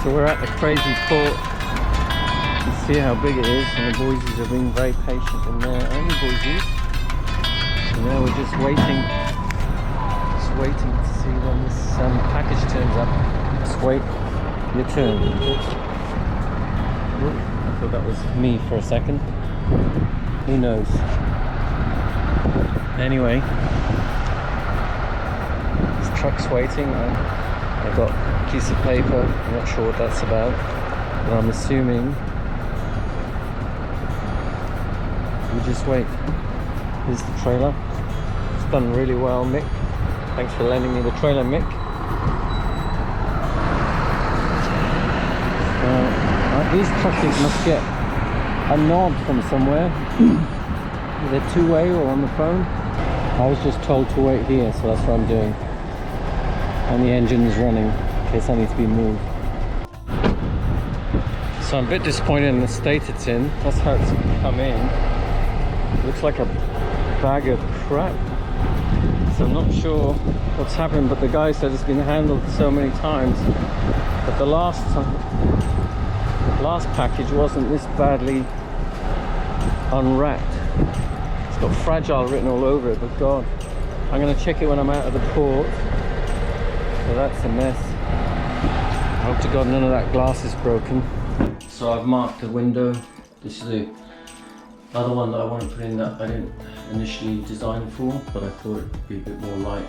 So we're at the crazy port. You can see how big it is, and the boysies are being very patient in there. Only boysies. And now we're just waiting to see when this package turns up. Just wait your turn. Ooh, I thought that was me for a second. Who knows? Anyway, this truck's waiting. I got a piece of paper. I'm not sure what that's about, but I'm assuming we just wait. Here's the trailer. It's done really well, Mick. Thanks for lending me the trailer, Mick. These truckers must get a nod from somewhere. Either two-way or on the phone. I was just told to wait here, so that's what I'm doing. And the engine is running in case I need to be moved. So I'm a bit disappointed in the state it's in. That's how it's come in. It looks like a bag of crap. So I'm not sure what's happened, but the guy said it's been handled so many times. But the last package wasn't this badly unwrapped. It's got fragile written all over it, but God, I'm going to check it when I'm out of the port. So that's a mess. I hope to God none of that glass is broken. So I've marked the window. This is the other one that I want to put in that I didn't initially design for, but I thought it would be a bit more light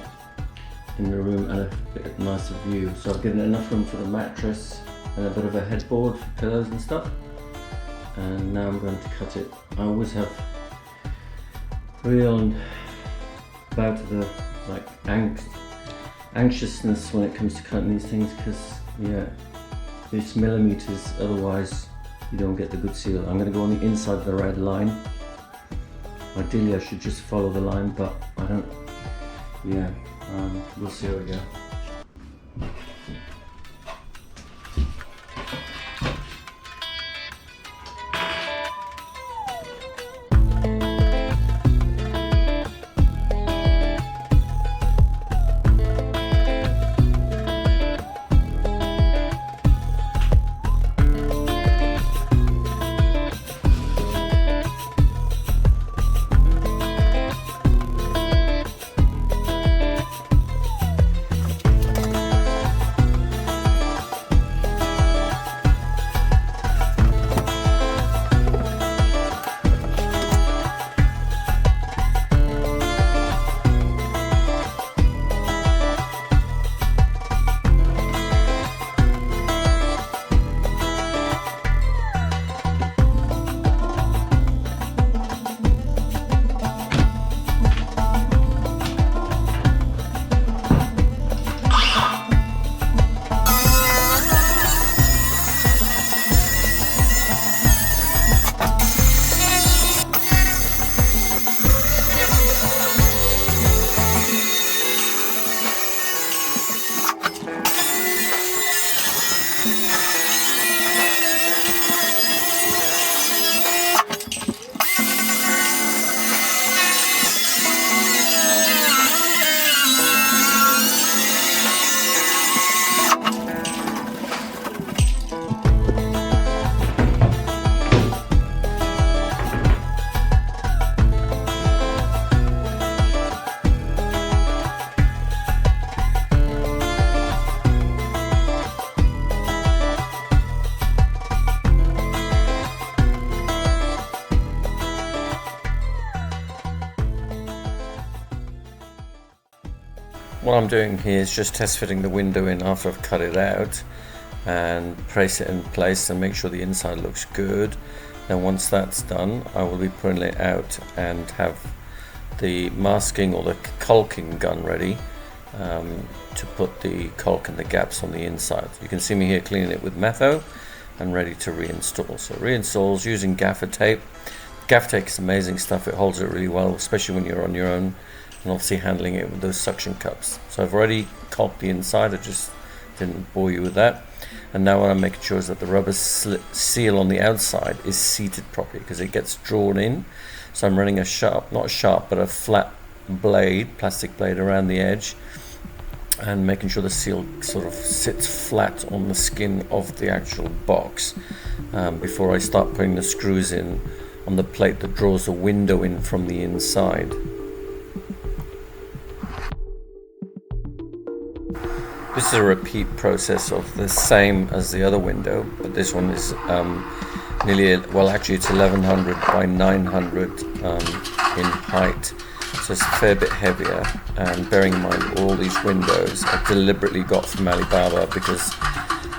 in the room and a bit nicer view. So I've given enough room for the mattress and a bit of a headboard for pillows and stuff. And now I'm going to cut it. I always have real bout of the anxiousness when it comes to cutting these things, because yeah, it's millimeters, otherwise you don't get the good seal. I'm going to go on the inside of the red line. Ideally I should just follow the line, but I don't. Yeah, we'll see how we go. What I'm doing here is just test fitting the window in after I've cut it out and place it in place and make sure the inside looks good. Then once that's done, I will be putting it out and have the masking or the caulking gun ready to put the caulk in the gaps on the inside. You can see me here cleaning it with Metho and ready to reinstall. So reinstalls using gaffer tape. Gaffer tape is amazing stuff. It holds it really well, especially when you're on your own, and obviously handling it with those suction cups. So I've already caulked the inside, I just didn't bore you with that. And now what I'm making sure is that the rubber seal on the outside is seated properly, because it gets drawn in. So I'm running a sharp, not sharp, but a flat blade, plastic blade around the edge, and making sure the seal sort of sits flat on the skin of the actual box before I start putting the screws in on the plate that draws the window in from the inside. This is a repeat process of the same as the other window, but this one is actually it's 1100 by 900 in height, so it's a fair bit heavier. And bearing in mind all these windows I deliberately got from Alibaba because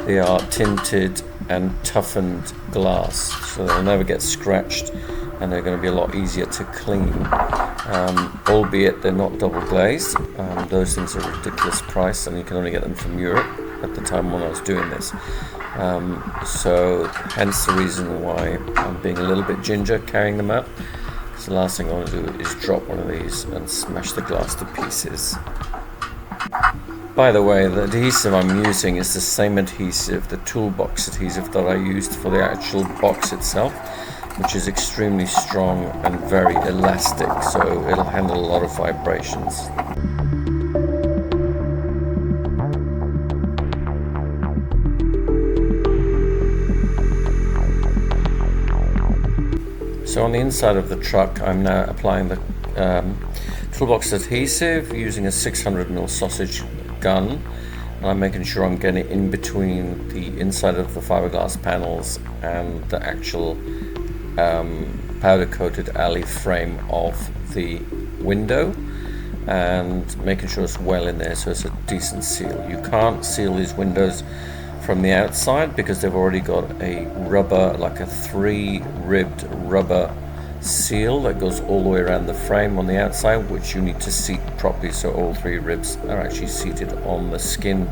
they are tinted and toughened glass, so they'll never get scratched and they're going to be a lot easier to clean, albeit they're not double glazed. Those things are a ridiculous price and you can only get them from Europe at the time when I was doing this, so hence the reason why I'm being a little bit ginger carrying them out. So the last thing I want to do is drop one of these and smash the glass to pieces. By the way, the adhesive I'm using is the same adhesive, the toolbox adhesive that I used for the actual box itself, which is extremely strong and very elastic, so it'll handle a lot of vibrations. So on the inside of the truck, I'm now applying the toolbox adhesive using a 600mm sausage gun, and I'm making sure I'm getting it in between the inside of the fiberglass panels and the actual powder coated alley frame of the window, and making sure it's well in there so it's a decent seal. You can't seal these windows from the outside because they've already got a rubber, like a 3-ribbed rubber seal that goes all the way around the frame on the outside, which you need to seat properly so all 3 ribs are actually seated on the skin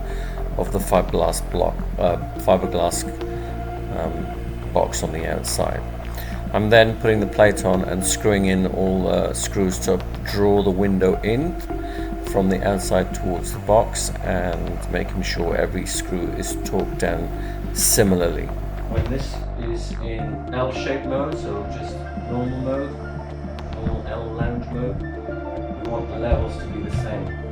of the fiberglass box on the outside. I'm then putting the plate on and screwing in all the screws to draw the window in from the outside towards the box, and making sure every screw is torqued down similarly. When this is in L-shaped mode, so just normal mode, normal L lounge mode, we want the levels to be the same.